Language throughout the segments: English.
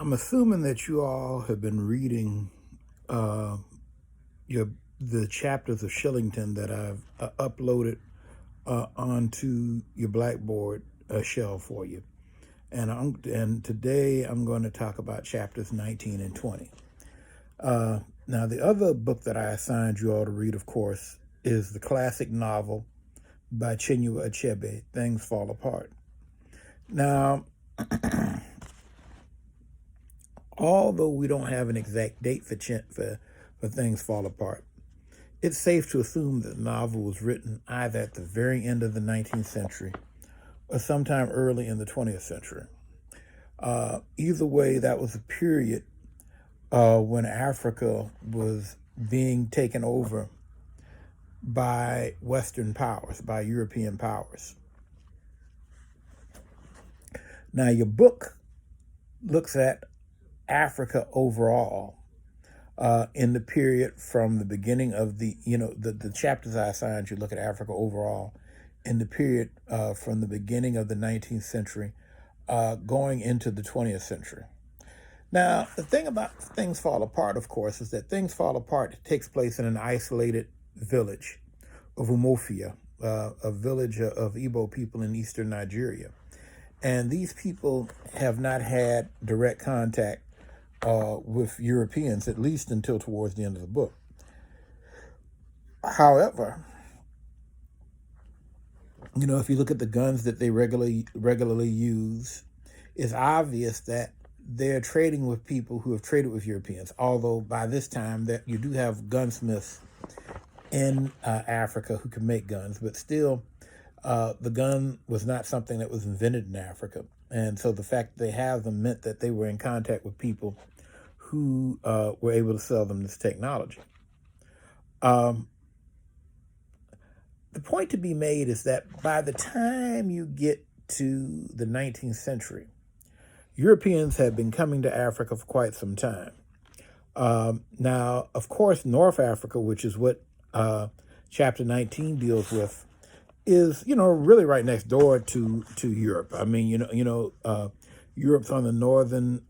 I'm assuming that you all have been reading uh, the chapters of Shillington that I've uploaded onto your Blackboard shell for you. And today I'm going to talk about chapters 19 and 20. Now, the other book that I assigned you all to read, of course, is the classic novel by Chinua Achebe, Things Fall Apart. Now, although we don't have an exact date for Things Fall Apart, it's safe to assume that the novel was written either at the very end of the 19th century or sometime early in the 20th century. Either way, that was a period when Africa was being taken over by Western powers, by European powers. Now, your book looks at Africa overall in the period from the beginning of the chapters I assigned you look at Africa overall in the period from the beginning of the 19th century going into the 20th century. Now, the thing about Things Fall Apart, of course, is that Things Fall Apart takes place in an isolated village of Umofia, a village of Igbo people in eastern Nigeria. And these people have not had direct contact with Europeans, at least until towards the end of the book. However, if you look at the guns that they regularly use, it's obvious that they're trading with people who have traded with Europeans, although by this time that you do have gunsmiths in Africa who can make guns, but still the gun was not something that was invented in Africa. And so the fact that they have them meant that they were in contact with people who were able to sell them this technology. The point to be made is that by the time you get to the 19th century, Europeans had been coming to Africa for quite some time. Now, of course, North Africa, which is what chapter 19 deals with, is really right next door to Europe. I mean, Europe's on the northern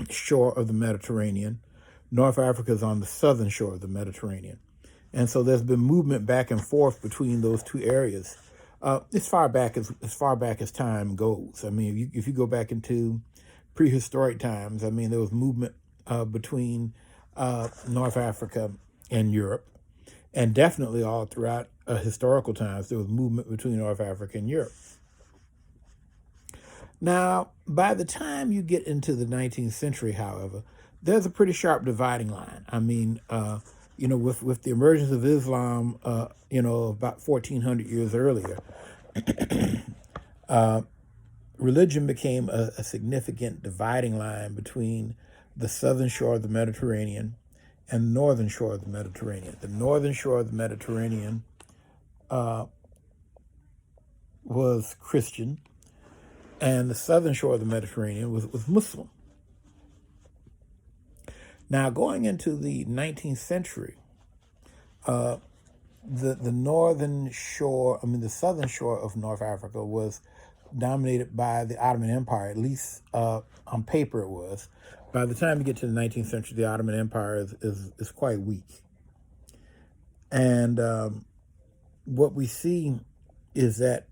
shore of the Mediterranean. North Africa is on the southern shore of the Mediterranean, and so there's been movement back and forth between those two areas as far back as time goes. I mean, if you go back into prehistoric times, I mean, there was movement between North Africa and Europe, and definitely all throughout historical times, there was movement between North Africa and Europe. Now, by the time you get into the 19th century, however, there's a pretty sharp dividing line. I mean, with the emergence of Islam, about 1,400 years earlier, religion became a significant dividing line between the southern shore of the Mediterranean and the northern shore of the Mediterranean. The northern shore of the Mediterranean was Christian, and the southern shore of the Mediterranean was Muslim. Now, going into the 19th century, the northern shore, the southern shore of North Africa was dominated by the Ottoman Empire, at least on paper it was. By the time you get to the 19th century, the Ottoman Empire is quite weak. And what we see is that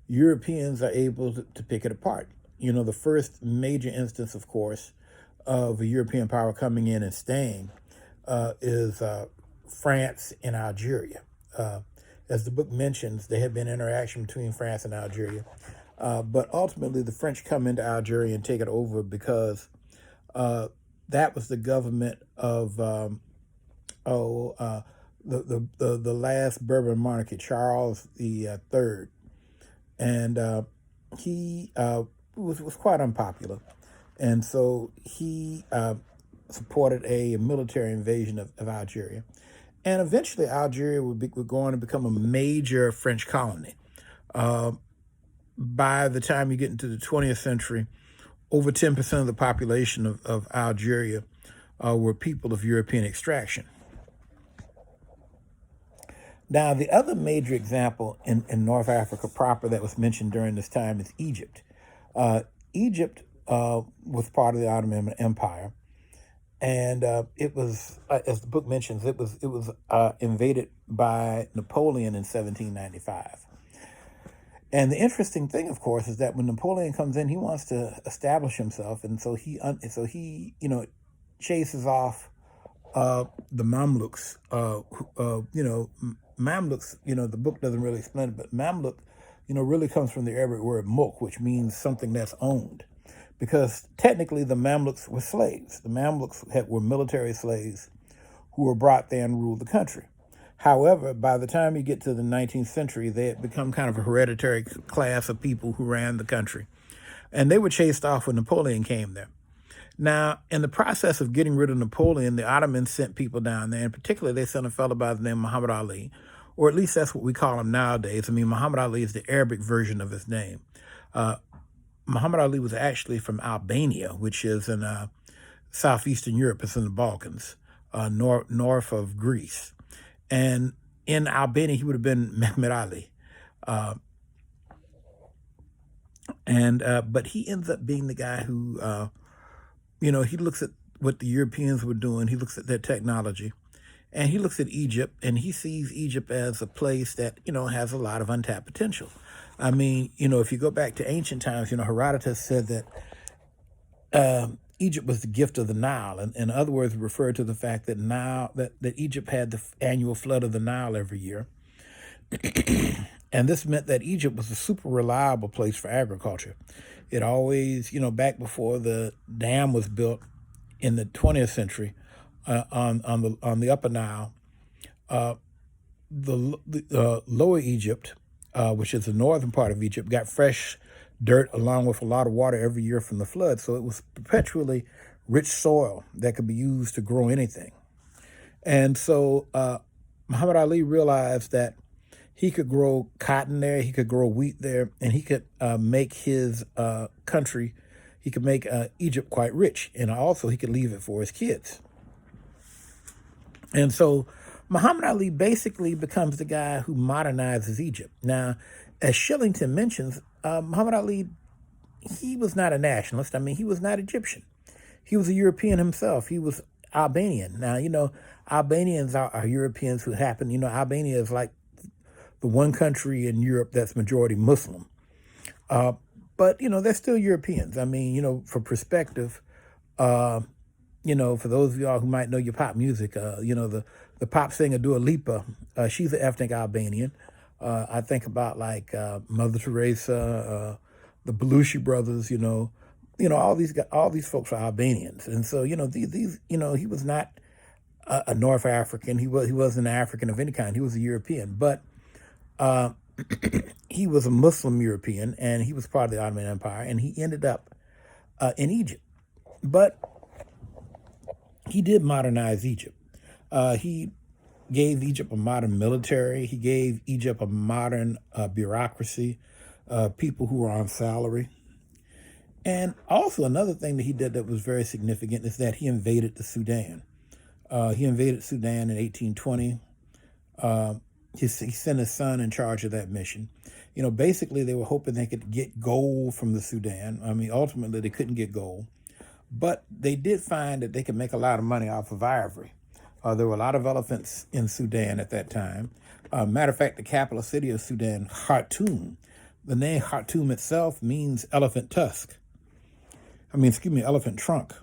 Europeans are able to pick it apart. The first major instance, of course, of a European power coming in and staying is France and Algeria. As the book mentions, there had been interaction between France and Algeria. But ultimately, the French come into Algeria and take it over because that was the government of the last Bourbon monarchy, Charles III, and he was quite unpopular, and so he supported a military invasion of Algeria, and eventually Algeria would go on to become a major French colony. By the time you get into the 20th century, over 10% of the population of Algeria were people of European extraction. Now, the other major example in North Africa proper that was mentioned during this time is Egypt. Egypt was part of the Ottoman Empire, and it was, as the book mentions, it was invaded by Napoleon in 1795. And the interesting thing, of course, is that when Napoleon comes in, he wants to establish himself, and so he chases off the Mamluks. Mamluks. The book doesn't really explain it, but Mamluk, really comes from the Arabic word mulk, which means something that's owned. Because technically, the Mamluks were slaves. The Mamluks were military slaves who were brought there and ruled the country. However, by the time you get to the 19th century, they had become kind of a hereditary class of people who ran the country. And they were chased off when Napoleon came there. Now, in the process of getting rid of Napoleon, the Ottomans sent people down there. In particular, they sent a fellow by the name of Muhammad Ali, or at least that's what we call him nowadays. I mean, Muhammad Ali is the Arabic version of his name. Muhammad Ali was actually from Albania, which is in southeastern Europe. It's in the Balkans, north of Greece. And in Albania, he would have been Mehmet Ali. But he ends up being the guy who, he looks at what the Europeans were doing. He looks at their technology. And he looks at Egypt, and he sees Egypt as a place that, has a lot of untapped potential. I mean, if you go back to ancient times, Herodotus said that Egypt was the gift of the Nile. And in other words, referred to the fact that that Egypt had the annual flood of the Nile every year. And this meant that Egypt was a super reliable place for agriculture. It always, back before the dam was built in the 20th century on the Upper Nile, the Lower Egypt, which is the northern part of Egypt, got fresh dirt along with a lot of water every year from the flood. So it was perpetually rich soil that could be used to grow anything. And so Muhammad Ali realized that he could grow cotton there, he could grow wheat there, and he could make his country, he could make Egypt quite rich. And also he could leave it for his kids. And so Muhammad Ali basically becomes the guy who modernizes Egypt. Now, as Shillington mentions, Muhammad Ali, he was not a nationalist. I mean, he was not Egyptian. He was a European himself. He was Albanian. Now, Albanians are Europeans who happen, Albania is like the one country in Europe that's majority Muslim. But, they're still Europeans. I mean, for perspective, for those of y'all who might know your pop music, the pop singer Dua Lipa, she's an ethnic Albanian. I think about like Mother Teresa, the Belushi brothers, all these folks are Albanians. And so, these he was not a North African. He wasn't an African of any kind. He was a European, but he was a Muslim European, and he was part of the Ottoman Empire, and he ended up in Egypt. But he did modernize Egypt. He gave Egypt a modern military. He gave Egypt a modern bureaucracy, people who were on salary. And also another thing that he did that was very significant is that he invaded the Sudan. He invaded Sudan in 1820. He sent his son in charge of that mission. Basically they were hoping they could get gold from the Sudan. I mean, ultimately they couldn't get gold. But they did find that they could make a lot of money off of ivory. There were a lot of elephants in Sudan at that time. Matter of fact, the capital city of Sudan, Khartoum, the name Khartoum itself means elephant tusk. Elephant trunk.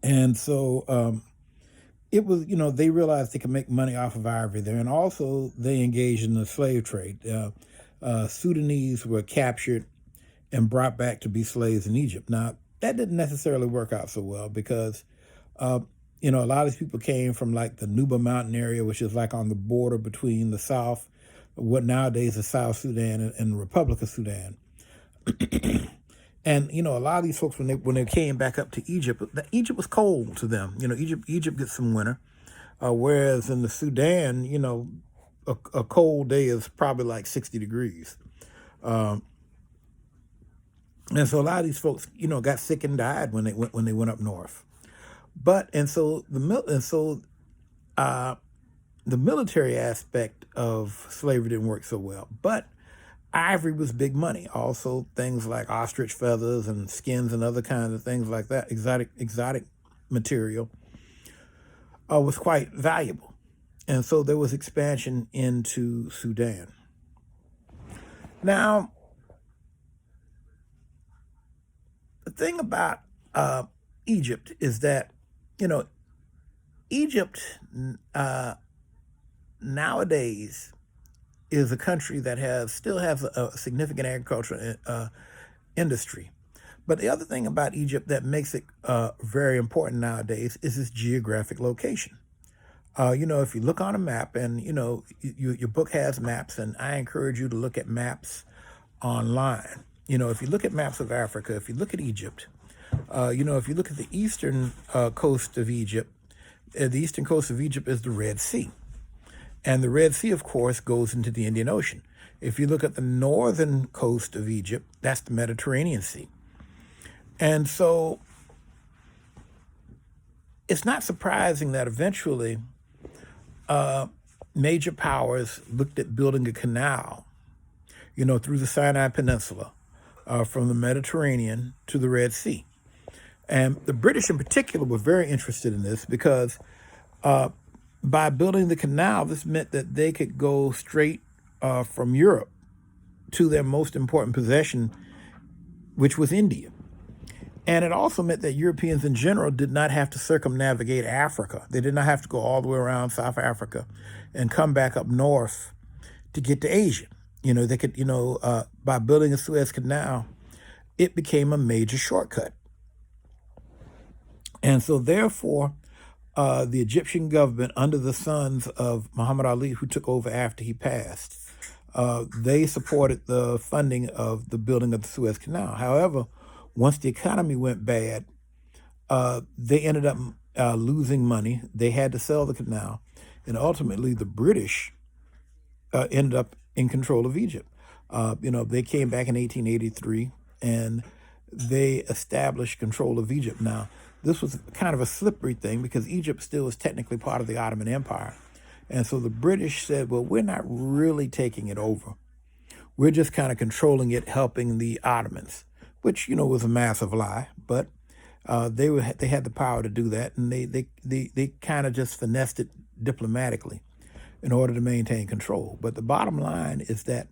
And so it was, they realized they could make money off of ivory there. And also they engaged in the slave trade. Sudanese were captured and brought back to be slaves in Egypt. Now, that didn't necessarily work out so well because, a lot of these people came from like the Nuba Mountain area, which is like on the border between the South, what nowadays is South Sudan and the Republic of Sudan. And, a lot of these folks, when they came back up to Egypt, Egypt was cold to them. Egypt gets some winter, whereas in the Sudan, a cold day is probably like 60 degrees. And so a lot of these folks, got sick and died when they went up north. So the military aspect of slavery didn't work so well. But ivory was big money. Also, things like ostrich feathers and skins and other kinds of things like that, exotic material, was quite valuable. And so there was expansion into Sudan. Now, the thing about Egypt is that, you know, Egypt nowadays is a country that still has a significant agricultural industry. But the other thing about Egypt that makes it very important nowadays is its geographic location. If you look on a map, and your book has maps, and I encourage you to look at maps online. If you look at maps of Africa, if you look at Egypt, if you look at the eastern coast of Egypt, the eastern coast of Egypt is the Red Sea. And the Red Sea, of course, goes into the Indian Ocean. If you look at the northern coast of Egypt, that's the Mediterranean Sea. And so it's not surprising that eventually major powers looked at building a canal, through the Sinai Peninsula, from the Mediterranean to the Red Sea. And the British in particular were very interested in this because by building the canal, this meant that they could go straight from Europe to their most important possession, which was India. And it also meant that Europeans in general did not have to circumnavigate Africa. They did not have to go all the way around South Africa and come back up north to get to Asia. They could, by building a Suez Canal, it became a major shortcut. And so therefore, the Egyptian government, under the sons of Muhammad Ali, who took over after he passed, they supported the funding of the building of the Suez Canal. However, once the economy went bad, they ended up losing money. They had to sell the canal. And ultimately, the British ended up in control of Egypt. They came back in 1883 and they established control of Egypt. Now, this was kind of a slippery thing because Egypt still was technically part of the Ottoman Empire. And so the British said, well, we're not really taking it over. We're just kind of controlling it, helping the Ottomans, which, was a massive lie. But they had the power to do that, and they kind of just finessed it diplomatically in order to maintain control. But the bottom line is that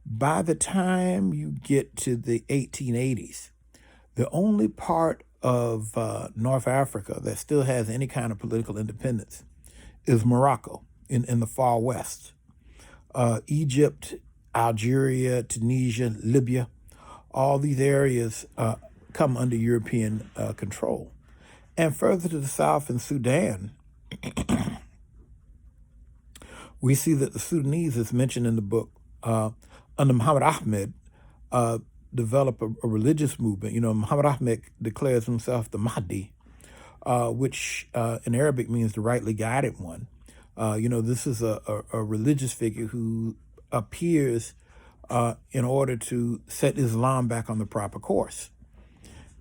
by the time you get to the 1880s, the only part of North Africa that still has any kind of political independence is Morocco in the far west. Egypt, Algeria, Tunisia, Libya, all these areas come under European control. And further to the south in Sudan, we see that the Sudanese, as mentioned in the book, under Muhammad Ahmed, develop a religious movement. Muhammad Ahmed declares himself the Mahdi, which in Arabic means the rightly guided one. This is a religious figure who appears in order to set Islam back on the proper course.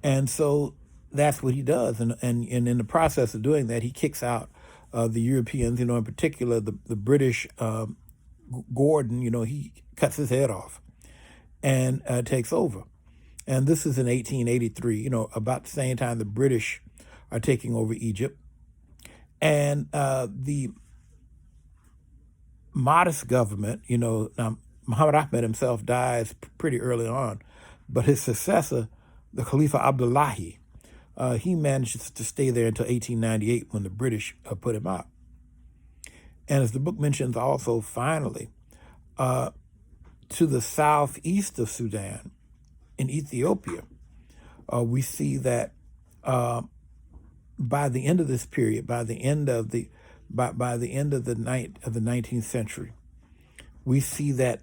And so that's what he does. And in the process of doing that, he kicks out the Europeans, in particular the British Gordon, he cuts his head off and takes over. And this is in 1883, about the same time the British are taking over Egypt. And the modest government, now Muhammad Ahmed himself dies pretty early on, but his successor, the Khalifa Abdullahi, he manages to stay there until 1898 when the British put him out. And as the book mentions also, finally, to the southeast of Sudan, in Ethiopia, we see that by the end of this period, by the end of the 19th century, we see that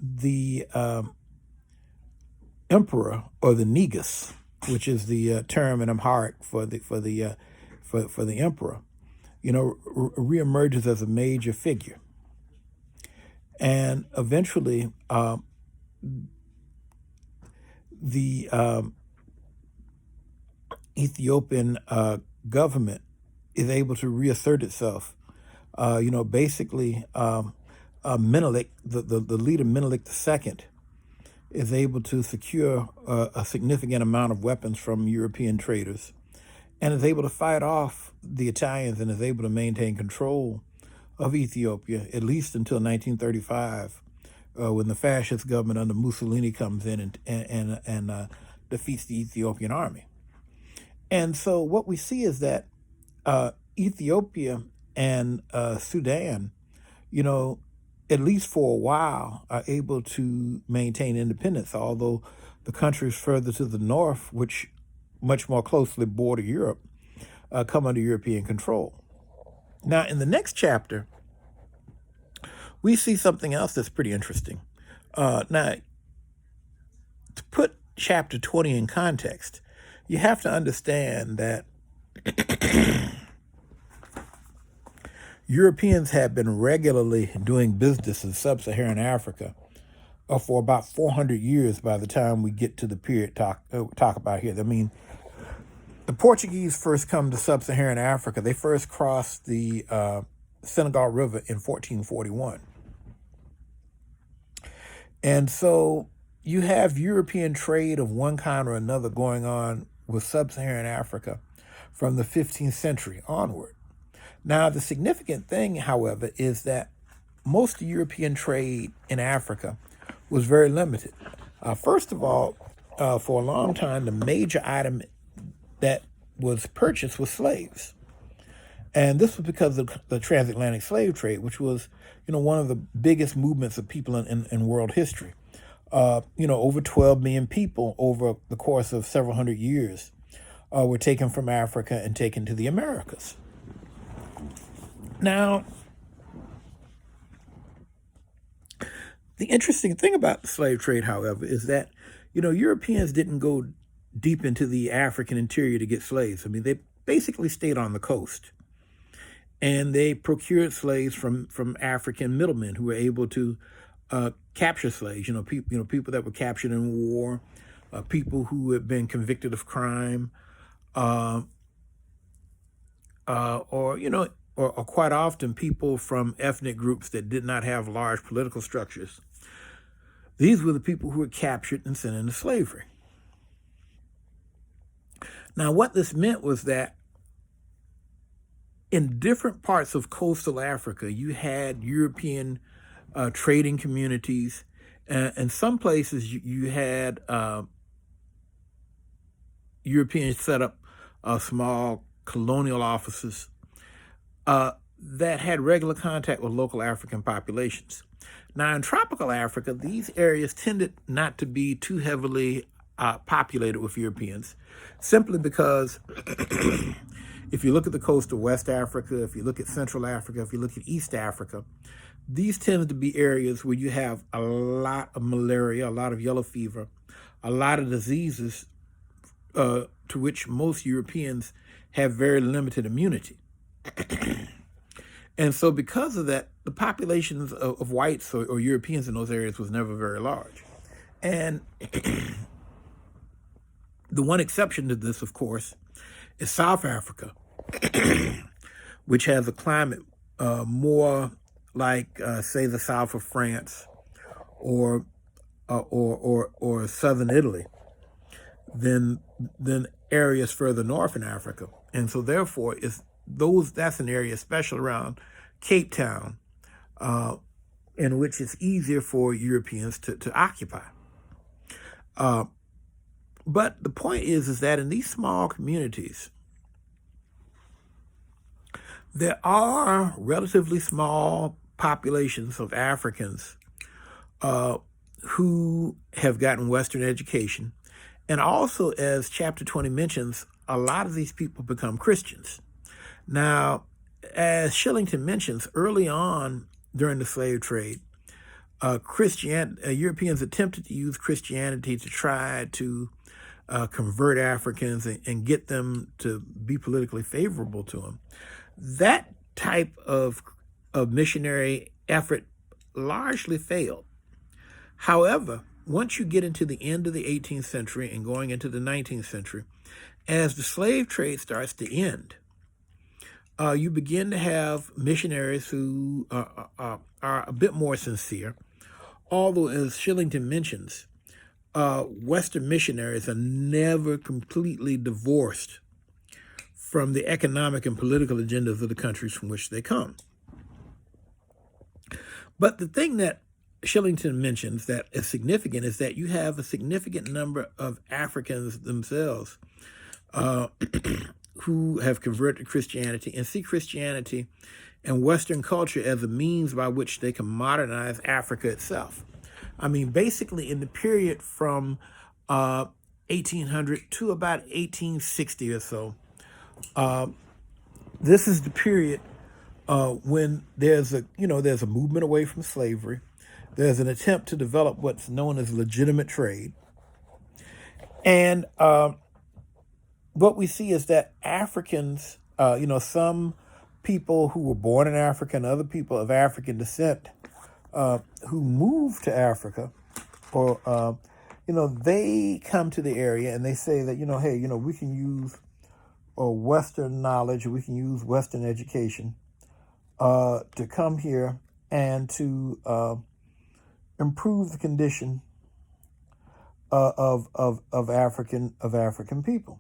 the emperor, or the Negus, which is the term in Amharic for the emperor, reemerges as a major figure. And eventually, the Ethiopian government is able to reassert itself, basically Menelik, the leader Menelik II, is able to secure a significant amount of weapons from European traders and is able to fight off the Italians and is able to maintain control of Ethiopia, at least until 1935, when the fascist government under Mussolini comes in and defeats the Ethiopian army. And so what we see is that Ethiopia and Sudan, you know, at least for a while, are able to maintain independence, although the countries further to the north, which much more closely border Europe, come under European control. Now, in the next chapter, we see something else that's pretty interesting. Now, to put chapter 20 in context, you have to understand that Europeans have been regularly doing business in sub-Saharan Africa for about 400 years by the time we get to the period talk about here. I mean, the Portuguese first come to sub-Saharan Africa. They first crossed the Senegal River in 1441. And so you have European trade of one kind or another going on with sub-Saharan Africa from the 15th century onward. Now, the significant thing, however, is that most European trade in Africa was very limited. First of all, for a long time, the major item that was purchased was slaves. And this was because of the Transatlantic slave trade, which was, one of the biggest movements of people in world history. Over 12 million people over the course of several hundred years were taken from Africa and taken to the Americas. Now, the interesting thing about the slave trade, however, is that, Europeans didn't go deep into the African interior to get slaves. I mean, they basically stayed on the coast. And they procured slaves from African middlemen who were able to capture slaves. People that were captured in war, people who had been convicted of crime, or quite often people from ethnic groups that did not have large political structures. These were the people who were captured and sent into slavery. Now, what this meant was that in different parts of coastal Africa, you had European trading communities. In some places, you had Europeans set up small colonial offices that had regular contact with local African populations. Now, in tropical Africa, these areas tended not to be too heavily populated with Europeans, simply because if you look at the coast of West Africa, if you look at Central Africa, if you look at East Africa, these tend to be areas where you have a lot of malaria, a lot of yellow fever, a lot of diseases to which most Europeans have very limited immunity. And so because of that, the populations of whites or Europeans in those areas was never very large. And the one exception to this, of course, is South Africa, which has a climate more like, say, the south of France or southern Italy than areas further north in Africa. And so therefore, that's an area, especially around Cape Town, in which it's easier for Europeans to occupy. But the point is that in these small communities, there are relatively small populations of Africans who have gotten Western education. And also, as chapter 20 mentions, a lot of these people become Christians. Now, as Shillington mentions, early on during the slave trade, Europeans attempted to use Christianity to try to convert Africans and get them to be politically favorable to them. That type of missionary effort largely failed. However, once you get into the end of the 18th century and going into the 19th century, as the slave trade starts to end, you begin to have missionaries who are a bit more sincere, although, as Shillington mentions, Western missionaries are never completely divorced from the economic and political agendas of the countries from which they come. But the thing that Shillington mentions that is significant is that you have a significant number of Africans themselves who have converted to Christianity and see Christianity and Western culture as a means by which they can modernize Africa itself. I mean, basically in the period from 1800 to about 1860 or so, this is the period when there's a movement away from slavery. There's an attempt to develop what's known as legitimate trade. And what we see is that Africans, some people who were born in Africa and other people of African descent who moved to Africa, or, they come to the area and they say that, hey, we can use Western knowledge, we can use Western education to come here and to improve the condition of African people.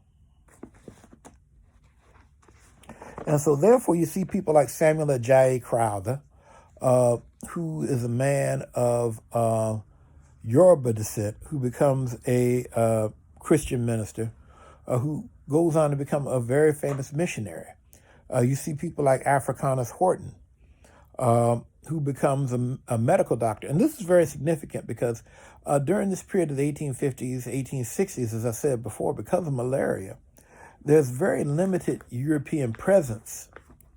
And so therefore you see people like Samuel Ajayi Crowther, who is a man of Yoruba descent, who becomes a Christian minister, who goes on to become a very famous missionary. You see people like Africanus Horton, who becomes a medical doctor. And this is very significant because during this period of the 1850s, 1860s, as I said before, because of malaria, there's very limited European presence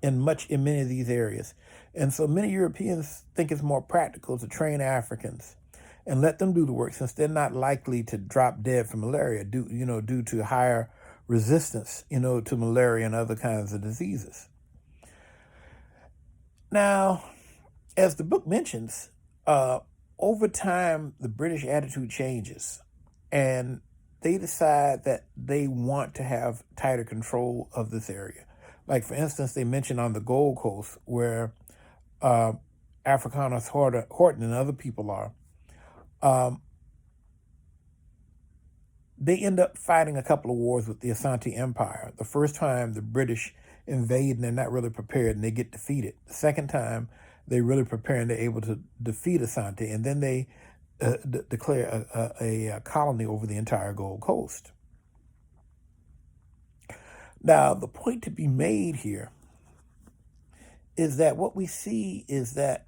in many of these areas. And so many Europeans think it's more practical to train Africans and let them do the work, since they're not likely to drop dead from malaria due to higher resistance, to malaria and other kinds of diseases. Now, as the book mentions, over time, the British attitude changes, and they decide that they want to have tighter control of this area. Like, for instance, they mention on the Gold Coast, where Africanus Horton and other people are, they end up fighting a couple of wars with the Asante Empire. The first time, the British invade and they're not really prepared and they get defeated. The second time, they really prepare and they're able to defeat Asante, and then they declare a colony over the entire Gold Coast. Now, the point to be made here is that what we see is that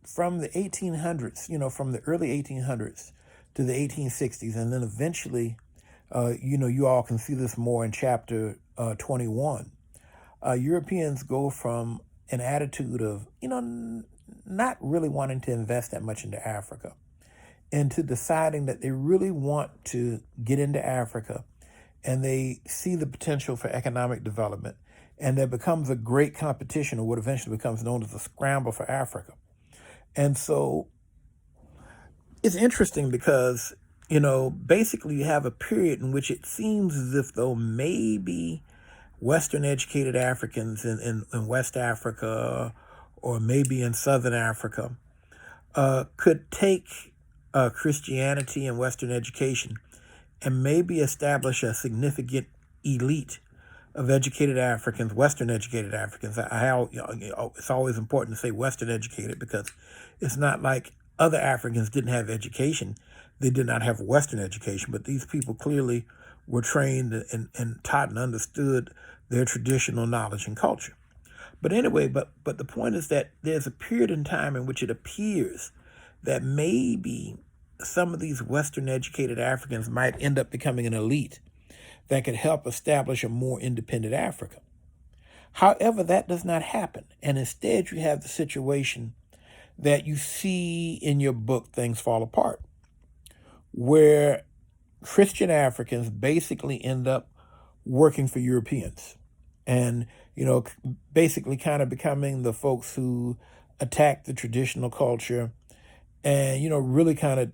from the 1800s, from the early 1800s to the 1860s, and then eventually, you all can see this more in chapter 21, Europeans go from an attitude of, not really wanting to invest that much into Africa, into deciding that they really want to get into Africa, and they see the potential for economic development, and there becomes a great competition, or what eventually becomes known as a scramble for Africa. And so it's interesting because, basically you have a period in which it seems as if though maybe Western educated Africans in West Africa, or maybe in Southern Africa, could take Christianity and Western education and maybe establish a significant elite of educated Africans, Western educated Africans. It's always important to say Western educated, because it's not like other Africans didn't have education. They did not have Western education, but these people clearly were trained and taught and understood their traditional knowledge and culture. But anyway, but the point is that there's a period in time in which it appears that maybe some of these Western educated Africans might end up becoming an elite that could help establish a more independent Africa. However, that does not happen. And instead, you have the situation that you see in your book, Things Fall Apart, where Christian Africans basically end up working for Europeans and, basically kind of becoming the folks who attack the traditional culture and, really kind of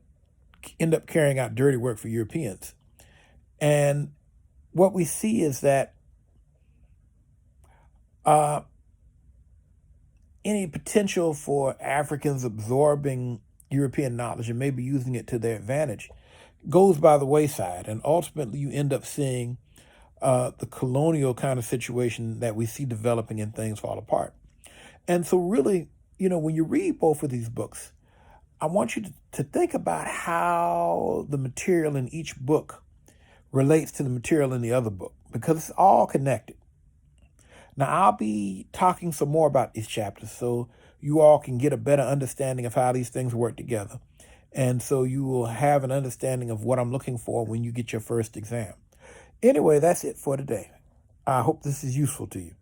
end up carrying out dirty work for Europeans. And what we see is that any potential for Africans absorbing European knowledge and maybe using it to their advantage goes by the wayside. And ultimately, you end up seeing the colonial kind of situation that we see developing and things fall apart. And so, really, when you read both of these books, I want you to think about how the material in each book relates to the material in the other book, because it's all connected. Now, I'll be talking some more about these chapters so you all can get a better understanding of how these things work together. And so you will have an understanding of what I'm looking for when you get your first exam. Anyway, that's it for today. I hope this is useful to you.